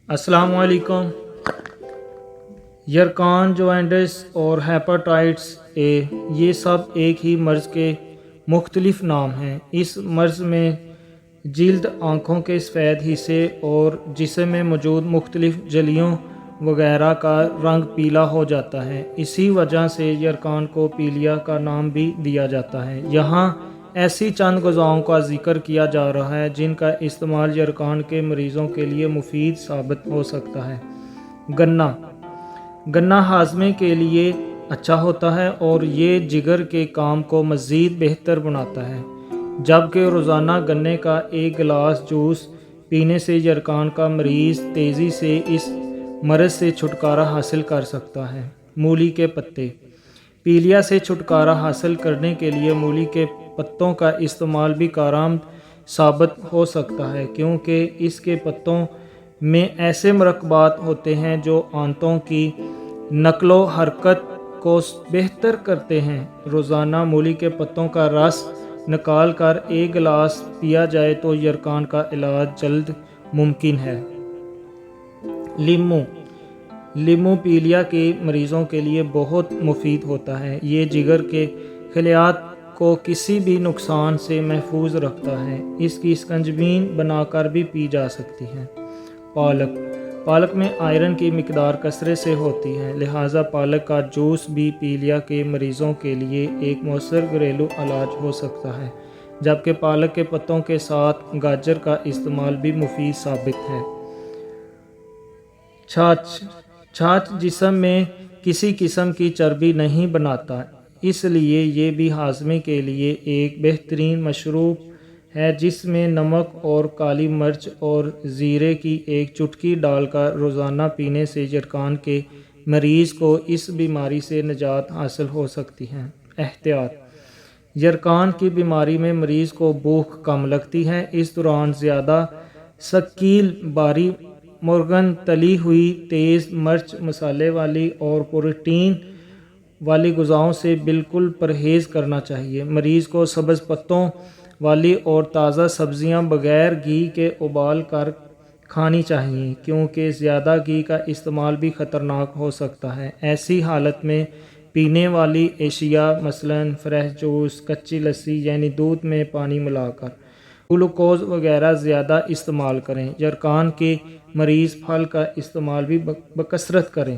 السلام علیکم۔ یرکان جوانڈس اور ہیپاٹائٹس اے یہ سب ایک ہی مرض کے مختلف نام ہیں۔ اس مرض میں جلد، آنکھوں کے سفید حصے اور جسم میں موجود مختلف جھلیوں وغیرہ کا رنگ پیلا ہو جاتا ہے۔ اسی وجہ سے یرکان کو پیلیا کا نام بھی دیا جاتا ہے۔ یہاں ایسی چند غذاؤں کا ذکر کیا جا رہا ہے جن کا استعمال یرکان کے مریضوں کے لیے مفید ثابت ہو سکتا ہے۔ گنا ہاضمے کے لیے اچھا ہوتا ہے اور یہ جگر کے کام کو مزید بہتر بناتا ہے، جبکہ روزانہ گنے کا ایک گلاس جوس پینے سے یرکان کا مریض تیزی سے اس مرض سے چھٹکارا حاصل کر سکتا ہے۔ مولی کے پتے پیلیا سے چھٹکارا حاصل کرنے کے لیے مولی کے پتوں کا استعمال بھی کارآمد ثابت ہو سکتا ہے، کیونکہ اس کے پتوں میں ایسے مرکبات ہوتے ہیں جو آنتوں کی نقل و حرکت کو بہتر کرتے ہیں۔ روزانہ مولی کے پتوں کا رس نکال کر ایک گلاس پیا جائے تو یرکان کا علاج جلد ممکن ہے۔ لیموں پیلیا کے مریضوں کے لیے بہت مفید ہوتا ہے۔ یہ جگر کے خلیات کو کسی بھی نقصان سے محفوظ رکھتا ہے۔ اس کی سکنجبین بنا کر بھی پی جا سکتی ہے۔ پالک میں آئرن کی مقدار کثرت سے ہوتی ہے، لہٰذا پالک کا جوس بھی پیلیا کے مریضوں کے لیے ایک مؤثر گھریلو علاج ہو سکتا ہے، جبکہ پالک کے پتوں کے ساتھ گاجر کا استعمال بھی مفید ثابت ہے۔ چھاچھ جسم میں کسی قسم کی چربی نہیں بناتا، اس لیے یہ بھی ہاضمے کے لیے ایک بہترین مشروب ہے جس میں نمک اور کالی مرچ اور زیرے کی ایک چٹکی ڈال کر روزانہ پینے سے یرکان کے مریض کو اس بیماری سے نجات حاصل ہو سکتی ہے۔ احتیاط: یرکان کی بیماری میں مریض کو بھوک کم لگتی ہے۔ اس دوران زیادہ ثقیل، بھاری، مرغن، تلی ہوئی، تیز مرچ مسالے والی اور پروٹین والی غذاؤں سے بالکل پرہیز کرنا چاہیے۔ مریض کو سبز پتوں والی اور تازہ سبزیاں بغیر گھی کے ابال کر کھانی چاہیے، کیونکہ زیادہ گھی کا استعمال بھی خطرناک ہو سکتا ہے۔ ایسی حالت میں پینے والی اشیاء مثلاً فریش جوس، کچی لسی یعنی دودھ میں پانی ملا کر، گلوکوز وغیرہ زیادہ استعمال کریں۔ یرکان کے مریض پھل کا استعمال بھی بکثرت کریں۔